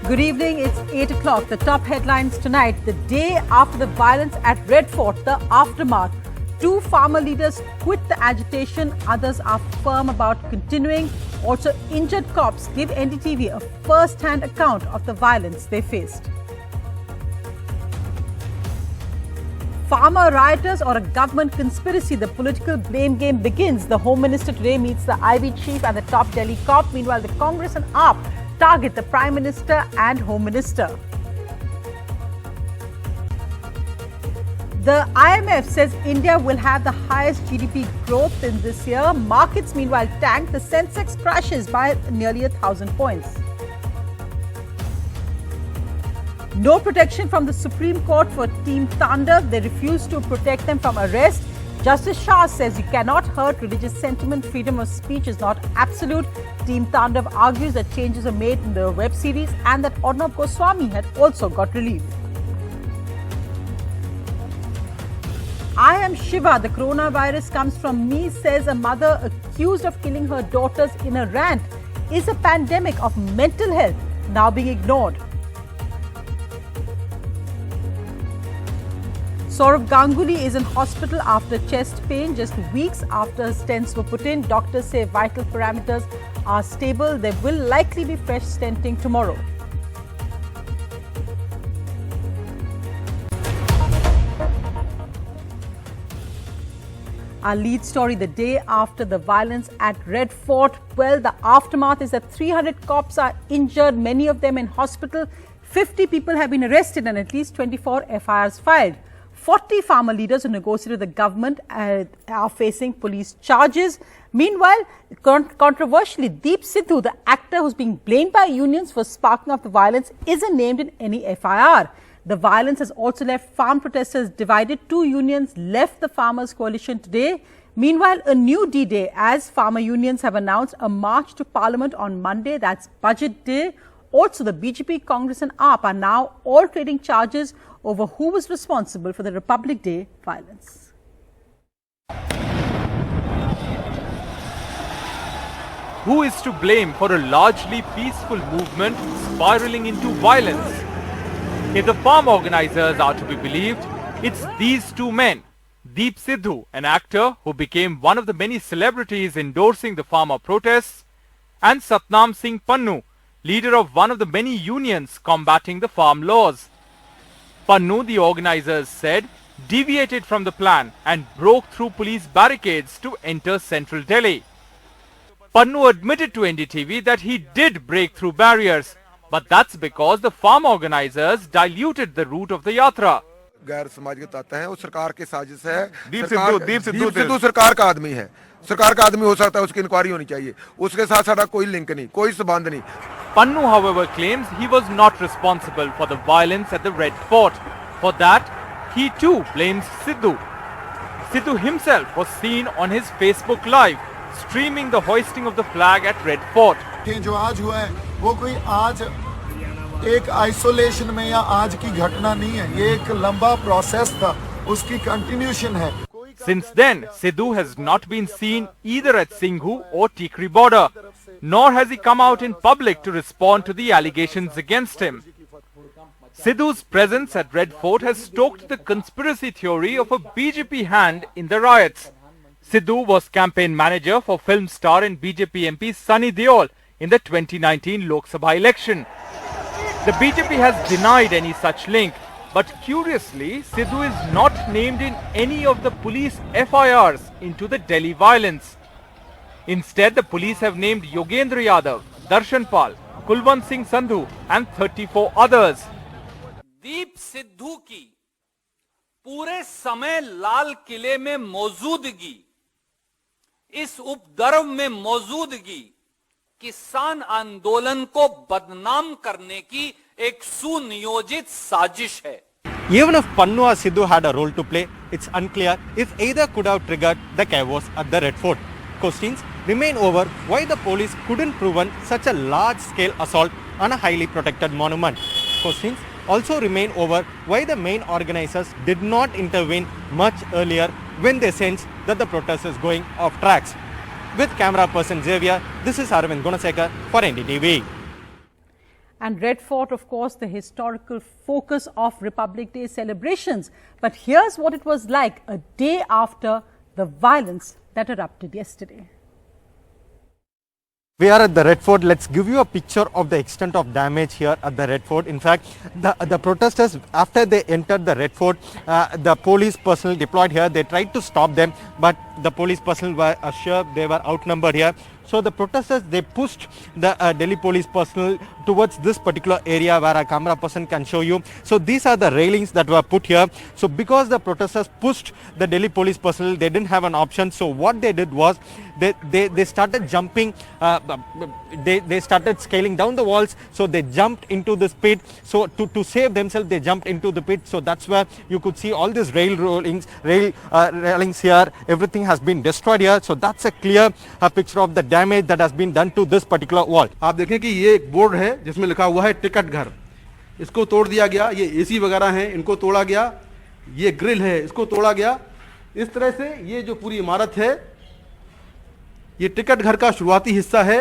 Good evening, it's 8 o'clock. The top headlines tonight. The day after the violence at Red Fort, the aftermath. 2 farmer leaders quit the agitation. Others are firm about continuing. Also, injured cops give NDTV a first-hand account of the violence they faced. Farmer rioters or a government conspiracy? The political blame game begins. The Home Minister today meets the IB chief and the top Delhi cop. Meanwhile, the Congress and AAP target the Prime Minister and Home Minister. The IMF says India will have the highest GDP growth in this year. Markets meanwhile tank. The Sensex crashes by nearly 1,000 points. No protection from the Supreme Court for Team Tandav. They refuse to protect them from arrest. Justice Shah says you cannot hurt religious sentiment. Freedom of speech is not absolute. Team Tandav argues that changes were made in the web series and that Arnab Goswami had also got relieved. I am Shiva. The coronavirus comes from me, says a mother accused of killing her daughters in a rant. Is a pandemic of mental health now being ignored? Saurav Ganguly is in hospital after chest pain just weeks after stents were put in. Doctors say vital parameters are stable. There will likely be fresh stenting tomorrow. Our lead story, the day after the violence at Red Fort. Well, the aftermath is that 300 cops are injured, many of them in hospital. 50 people have been arrested and at least 24 FIRs filed. 40 farmer leaders who negotiated with the government are facing police charges. Meanwhile, controversially, Deep Sidhu, the actor who's being blamed by unions for sparking off the violence, isn't named in any FIR. The violence has also left farm protesters divided. 2 unions left the Farmers' Coalition today. Meanwhile, a new D-Day as farmer unions have announced a march to Parliament on Monday. That's Budget Day. Also, the BJP, Congress and AAP are now all trading charges over who was responsible for the Republic Day violence. Who is to blame for a largely peaceful movement spiraling into violence? If the farm organizers are to be believed, it's these 2 men. Deep Sidhu, an actor who became one of the many celebrities endorsing the farmer protests, and Satnam Singh Pannu, leader of one of the many unions combating the farm laws. Pannu, the organizers said, deviated from the plan and broke through police barricades to enter central Delhi. Pannu admitted to NDTV that he did break through barriers, but that's because the farm organizers diluted the route of the yatra. गैर सामाजिक तत्व है, वो सरकार की साजिश है। दीप सिद्धू सरकार का आदमी है, सरकार का आदमी हो सकता है, उसकी इंक्वायरी होनी चाहिए, उसके साथ साਡਾ कोई लिंक नहीं, कोई संबंध नहीं। Pannu, however, claims he was not responsible for the violence at the Red Fort. For that, he too blames Sidhu. Sidhu himself was seen on his Facebook Live, streaming the hoisting of the flag at Red Fort. जो आज हुआ है, वो कोई आज एक isolation में या आज की घटना नहीं है, ये एक लंबा प्रोसेस था, उसकी कंटिन्यूएशन है। Since then, Sidhu has not been seen either at Singhu or Tikri border, nor has he come out in public to respond to the allegations against him. Sidhu's presence at Red Fort has stoked the conspiracy theory of a BJP hand in the riots. Sidhu was campaign manager for film star and BJP MP Sunny Deol in the 2019 Lok Sabha election. The BJP has denied any such link, but curiously, Sidhu is not named in any of the police FIRs into the Delhi violence. Instead, the police have named Yogendra Yadav, Darshan Pal, Kulwant Singh Sandhu and 34 others. Deep Sidhu की पूरे समय लाल किले में मौजूदगी, इस उपद्रव में मौजूदगी किसान आंदोलन को बदनाम करने की एक सुनियोजित साजिश है। Even if Pannu or Sidhu had a role to play, it's unclear if either could have triggered the chaos at the Red Fort. Questions remain over why the police couldn't prevent such a large-scale assault on a highly protected monument. Questions also remain over why the main organizers did not intervene much earlier when they sensed that the protest is going off tracks. With camera person Xavier, this is Arvind Gunasekar for NDTV. And Red Fort, of course, the historical focus of Republic Day celebrations. But here's what it was like a day after the violence that erupted yesterday. We are at the Red Fort. Let's give you a picture of the extent of damage here at the Red Fort. In fact, the protesters, after they entered the Red Fort, the police personnel deployed here, they tried to stop them, but the police personnel were assured they were outnumbered here. So the protesters, they pushed the Delhi police personnel towards this particular area where a camera person can show you. So these are the railings that were put here. So because the protesters pushed the Delhi police personnel, they didn't have an option. So what they did was they started jumping, they started scaling down the walls. So they jumped into this pit. So to save themselves, they jumped into the pit. So that's where you could see all these railings here. Everything has been destroyed here. So that's a clear picture of the damage that has been done to this particular wall. आप देखें कि ये एक board है जिसमें लिखा हुआ है टिकट घर, इसको तोड़ दिया गया। ये एसी वगैरह हैं, इनको तोड़ा गया। ये ग्रिल है, इसको तोड़ा गया। इस तरह से ये जो पूरी इमारत है, ये टिकट घर का शुरुआती हिस्सा है।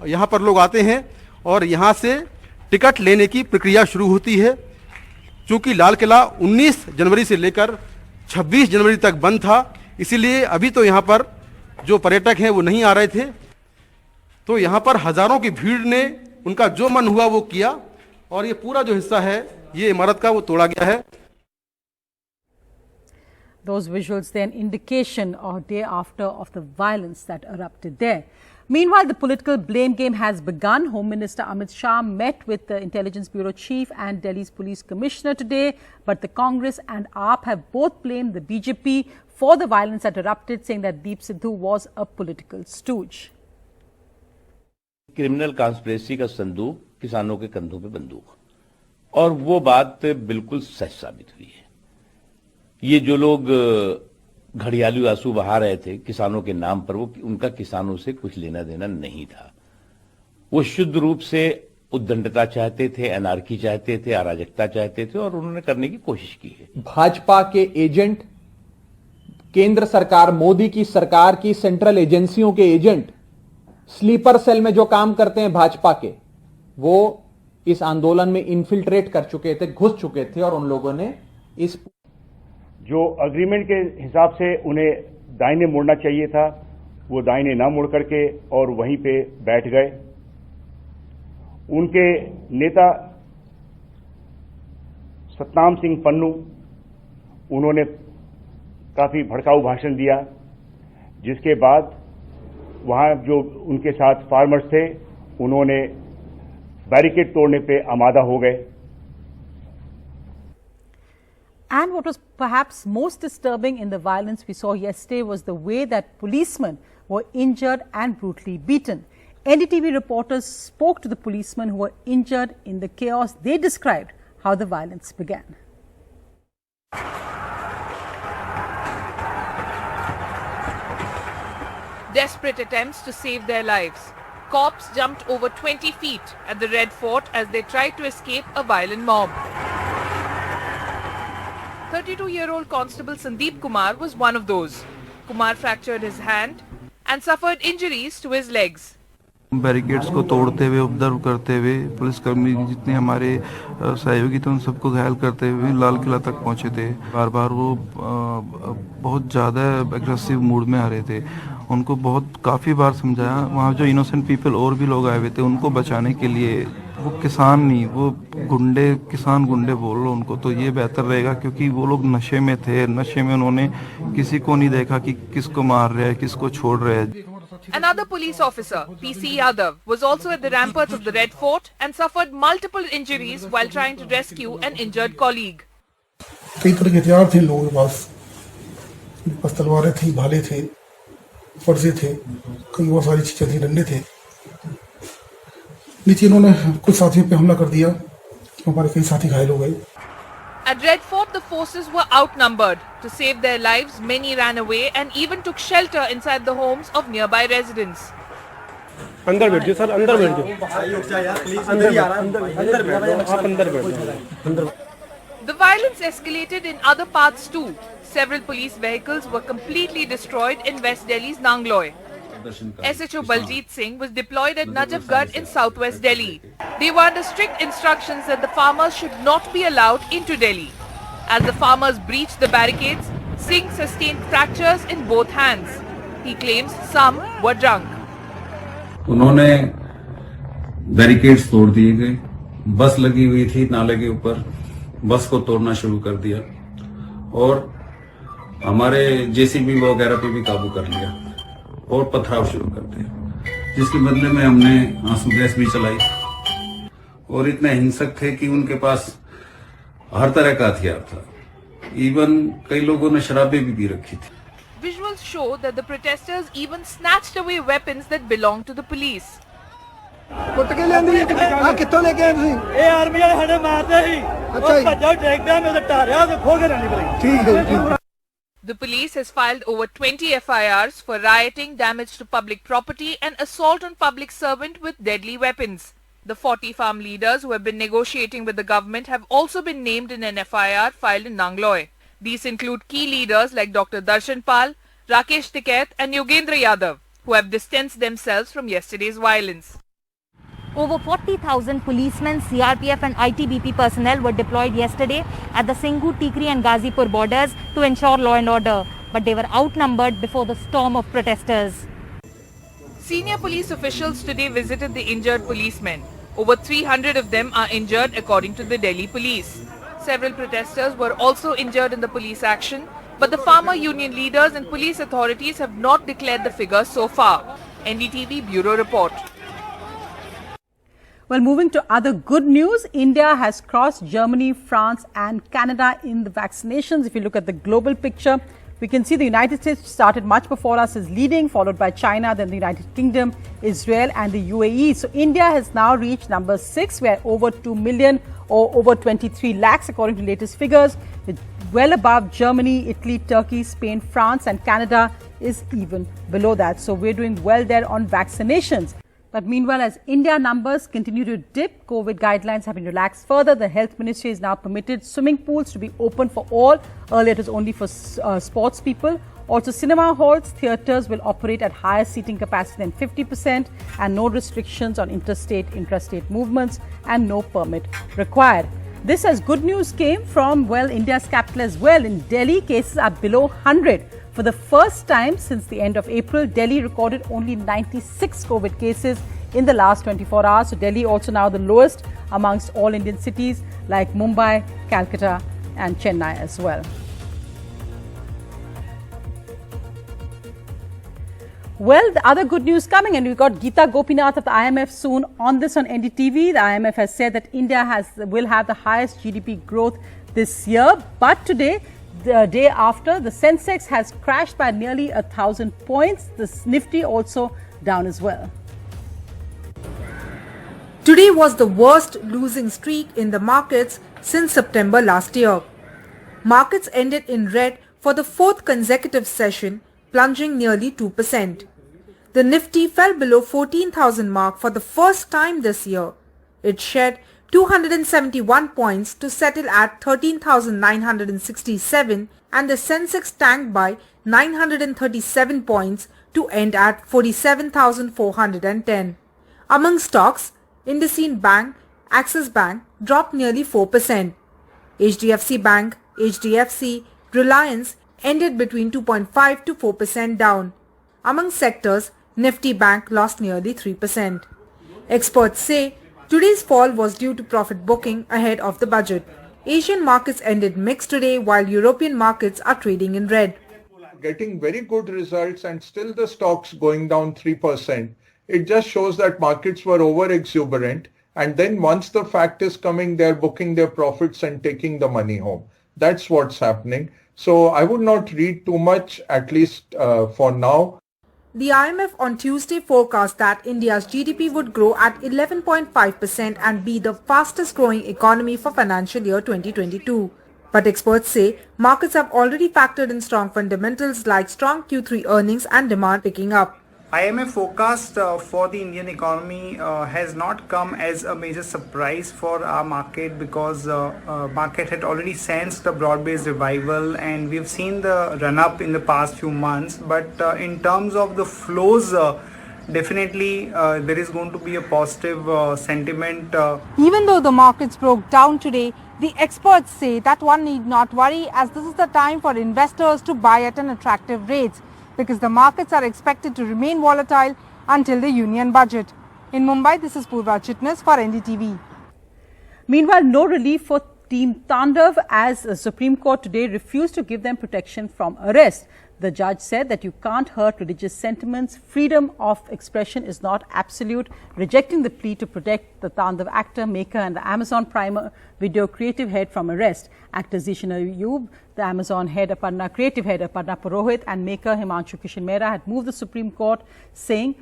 यहाँ पर लोग आते हैं और यहाँ से टिकट लेने की प्रक्रिया शुरू होती है। चूंकि लाल किला 19 जनवरी से लेकर 26 जनवरी तक बंद था, इसीलिए अभी तो यहाँ पर जो पर्यटक हैं वो नहीं आ रहे थे। तो यहाँ पर हजारों की भीड़ ने उनका जो मन हुआ वो किया और ये पूरा जो हिस्सा है ये इमारत का वो तोड़ा गया है। Those visuals, they're an indication of day after of the violence that erupted there. Meanwhile, the political blame game has begun. Home Minister Amit Shah met with the Intelligence Bureau Chief and Delhi's Police Commissioner today, but the Congress and AAP have both blamed the BJP for the violence that erupted, saying that Deep Sidhu was a political stooge. Criminal conspiracy का संदूक, किसानों के कंधों पे बंदूक, और वो बात बिल्कुल सच साबित हुई है। ये जो लोग घड़ियाली आंसू बहा रहे थे किसानों के नाम पर, वो उनका किसानों से कुछ लेना देना नहीं था। वो शुद्ध रूप से उद्दंडता चाहते थे, एनार्की चाहते थे, अराजकता चाहते थे, और उन्होंने करने की कोशिश की है। भाजपा के एजेंट, केंद्र सरकार, मोदी की सरकार की सेंट्रल एजेंसियों के एजेंट स्लीपर सेल में जो काम करते हैं भाजपा के, वो इस आंदोलन में इन्फिल्ट्रेट कर चुके थे, घुस चुके थे, और उन लोगों ने इस जो अग्रीमेंट के हिसाब से उन्हें दाहिने मुड़ना चाहिए था, वो दाहिने ना मुड़ करके और वहीं पे बैठ गए। उनके नेता सतनाम सिंह पन्नू, उन्होंने काफी भड़काऊ भाषण दिया, जिसके बाद वहां जो उनके साथ फार्मर्स थे, उन्होंने बैरिकेड तोड़ने पे आमादा हो गए। And what was perhaps most disturbing in the violence we saw yesterday was the way that policemen were injured and brutally beaten. NDTV reporters spoke to the policemen who were injured in the chaos. They described how the violence began. Desperate attempts to save their lives. Cops jumped over 20 feet at the Red Fort as they tried to escape a violent mob. 32-year-old Constable Sandeep Kumar was one of those. Kumar fractured his hand and suffered injuries to his legs. Barricades को तोड़ते हुए, observe करते हुए, पुलिसकर्मी जितने हमारे सहयोगी थे उन सबको घायल करते हुए लाल किला तक पहुंचे थे। बार बार वो बहुत ज़्यादा एग्रेसिव मूड में आ रहे थे। उनको काफ़ी बार समझाया। वहाँ जो इनोसेंट पीपल और भी लोग आए हुए थे, उनको बचाने के लिए, वो किसान नहीं, वो किसान गुंडे बोल लो उनको, तो ये बेहतर रहेगा, क्योंकि वो लोग नशे में थे। नशे में उन्होंने किसी को नहीं देखा कि किसको मार रहे हैं, किसको छोड़ रहे हैं। Another police officer, PC Yadav, was also at the ramparts of the Red Fort and suffered multiple injuries while trying to rescue an injured colleague. कई तरह के हथियार थे लोगों के पास तलवारें थी, भाले थे, फर्जे थे, कई और सारी चीजें थी, डंडे थे। नीचे इन्होंने कुछ साथियों पे हमला कर दिया, हमारे कई साथी घायल हो गए। At Red Fort, the forces were outnumbered. To save their lives, many ran away and even took shelter inside the homes of nearby residents. अंदर बैठ जाओ सर, अंदर बैठ जाओ। अंदर बैठ जाओ। The violence escalated in other parts too. Several police vehicles were completely destroyed in West Delhi's Nangloi. SHO Baljit Singh was deployed at Najafgarh in southwest Delhi. They were under strict instructions that the farmers should not be allowed into Delhi. As the farmers breached the barricades, Singh sustained fractures in both hands. He claims some were drunk. उन्होंने barricades तोड़ दिए गए, बस लगी हुई थी नाले के ऊपर, बस को तोड़ना शुरू कर दिया और हमारे जेसीबी वगैरह पे भी काबू कर लिया और पथराव शुरू कर दिया, जिसके बदले में हमने आंसू गैस भी चलाई और इतने हिंसक थे कि उनके पास हर तरह का हथियार था। इवन कई लोगों ने शराबें भी पी रखी थी। Visuals show that the protesters even snatched away weapons that belonged to the police. The police has filed over 20 FIRs for rioting, damage to public property and assault on public servant with deadly weapons. The 40 farm leaders who have been negotiating with the government have also been named in an FIR filed in Nangloy. These include key leaders like Dr. Darshan Pal, Rakesh Tikait and Yogendra Yadav, who have distanced themselves from yesterday's violence. Over 40,000 policemen, CRPF and ITBP personnel were deployed yesterday at the Singhu, Tikri and Ghazipur borders to ensure law and order, but they were outnumbered before the storm of protesters. Senior police officials today visited the injured policemen. Over 300 of them are injured according to the Delhi police. Several protesters were also injured in the police action, but the farmer union leaders and police authorities have not declared the figures so far. NDTV Bureau Report. Well, moving to other good news, India has crossed Germany, France and Canada in the vaccinations. If you look at the global picture, we can see the United States started much before us as leading, followed by China, then the United Kingdom, Israel and the UAE. So India has now reached number 6. We are over 2 million or over 23 lakhs according to latest figures, with well above Germany, Italy, Turkey, Spain, France and Canada is even below that. So we're doing well there on vaccinations. But meanwhile, as India numbers continue to dip, COVID guidelines have been relaxed further. The Health Ministry has now permitted swimming pools to be open for all. Earlier, it was only for sports people. Also, cinema halls, theatres will operate at higher seating capacity than 50% and no restrictions on interstate, intrastate movements and no permit required. This as good news came from, well, India's capital as well. In Delhi, cases are below 100. For the first time since the end of April, Delhi recorded only 96 COVID cases in the last 24 hours. So Delhi also now the lowest amongst all Indian cities like Mumbai, Calcutta and Chennai as well. Well, the other good news coming, and we've got Geeta Gopinath of the IMF soon on this on NDTV. The IMF has said that India will have the highest GDP growth this year, but today, the day after, the Sensex has crashed by nearly 1,000 points. The Nifty also down as well. Today was the worst losing streak in the markets since September last year. Markets ended in red for the fourth consecutive session, plunging nearly 2%. The Nifty fell below 14,000 mark for the first time this year. It shed 271 points to settle at 13,967 and the Sensex tanked by 937 points to end at 47,410. Among stocks, IndusInd Bank, Axis Bank dropped nearly 4%. HDFC Bank, HDFC, Reliance ended between 2.5 to 4% down. Among sectors, Nifty Bank lost nearly 3%. Experts say today's fall was due to profit booking ahead of the budget. Asian markets ended mixed today while European markets are trading in red. Getting very good results and still the stocks going down 3%. It just shows that markets were over exuberant, and then once the fact is coming, they're booking their profits and taking the money home. That's what's happening. So I would not read too much, at least for now. The IMF on Tuesday forecast that India's GDP would grow at 11.5% and be the fastest growing economy for financial year 2022. But experts say markets have already factored in strong fundamentals like strong Q3 earnings and demand picking up. IMF forecast for the Indian economy has not come as a major surprise for our market because market had already sensed a broad-based revival and we've seen the run-up in the past few months. But in terms of the flows, definitely there is going to be a positive sentiment. Even though the markets broke down today, the experts say that one need not worry as this is the time for investors to buy at an attractive rates, because the markets are expected to remain volatile until the union budget. In Mumbai, this is Purva Chitnis for NDTV. Meanwhile, no relief for Team Tandav as the Supreme Court today refused to give them protection from arrest. The judge said that you can't hurt religious sentiments. Freedom of expression is not absolute, rejecting the plea to protect the Tandav actor, maker and the Amazon Prime Video creative head from arrest. Actor Zishan Ayub, the Amazon head, creative head Aparna Purohit and maker Himanshu Kishan Mehra had moved the Supreme Court, saying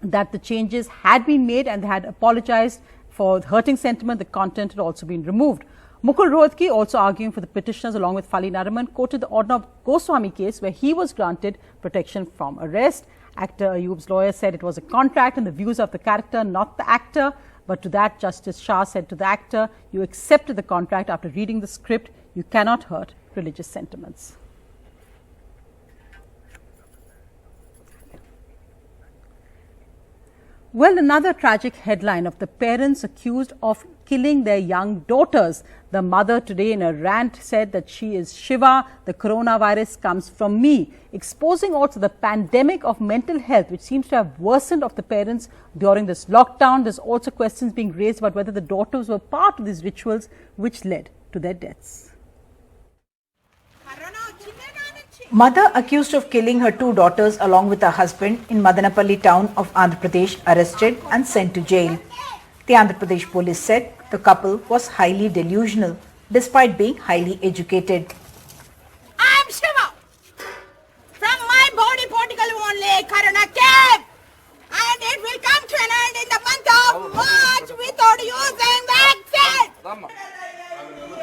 that the changes had been made and they had apologized for hurting sentiment. The content had also been removed. Mukul Rohatgi, also arguing for the petitioners along with Fali Nariman, quoted the Arnab Goswami case where he was granted protection from arrest. Actor Ayub's lawyer said it was a contract and the views of the character, not the actor. But to that, Justice Shah said to the actor, you accepted the contract after reading the script. You cannot hurt religious sentiments. Well, another tragic headline of the parents accused of killing their young daughters. The mother today in a rant said that she is Shiva, the coronavirus comes from me, exposing also the pandemic of mental health which seems to have worsened of the parents during this lockdown. There's also questions being raised about whether the daughters were part of these rituals which led to their deaths. Mother accused of killing her two daughters along with her husband in Madanapalli town of Andhra Pradesh arrested and sent to jail. The Andhra Pradesh police said the couple was highly delusional despite being highly educated. I am Shiva. From my body particle only Corona came, and it will come to an end in the month of March without using vaccine.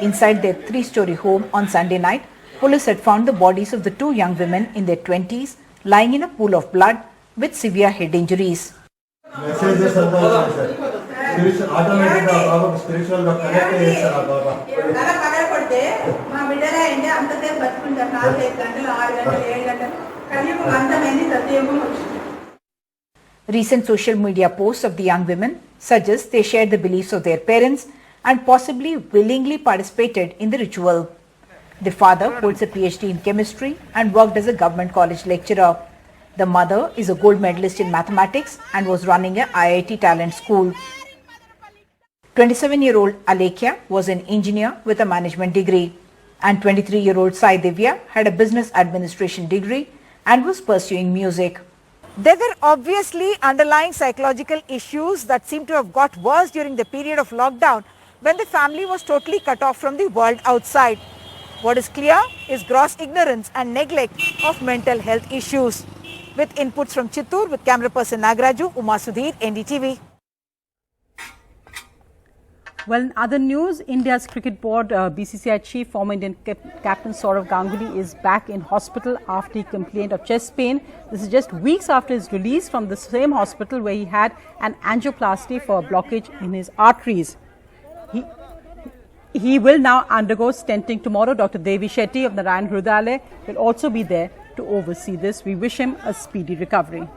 Inside their three-story home on Sunday night, police had found the bodies of the two young women in their 20s lying in a pool of blood with severe head injuries. Recent social media posts of the young women suggest they shared the beliefs of their parents and possibly willingly participated in the ritual. The father holds a PhD in chemistry and worked as a government college lecturer. The mother is a gold medalist in mathematics and was running a IIT talent school. 27-year-old Alekhya was an engineer with a management degree, and 23-year-old Sai Divya had a business administration degree and was pursuing music. There were obviously underlying psychological issues that seem to have got worse during the period of lockdown when the family was totally cut off from the world outside. What is clear is gross ignorance and neglect of mental health issues. With inputs from Chittoor, with camera person Nagaraju, Uma Sudhir, NDTV. Well, in other news, India's cricket board BCCI chief, former Indian captain Sourav Ganguly is back in hospital after he complained of chest pain. This is just weeks after his release from the same hospital where he had an angioplasty for a blockage in his arteries. He will now undergo stenting tomorrow. Dr. Devi Shetty of Narayan Hrudayalaya will also be there to oversee this. We wish him a speedy recovery.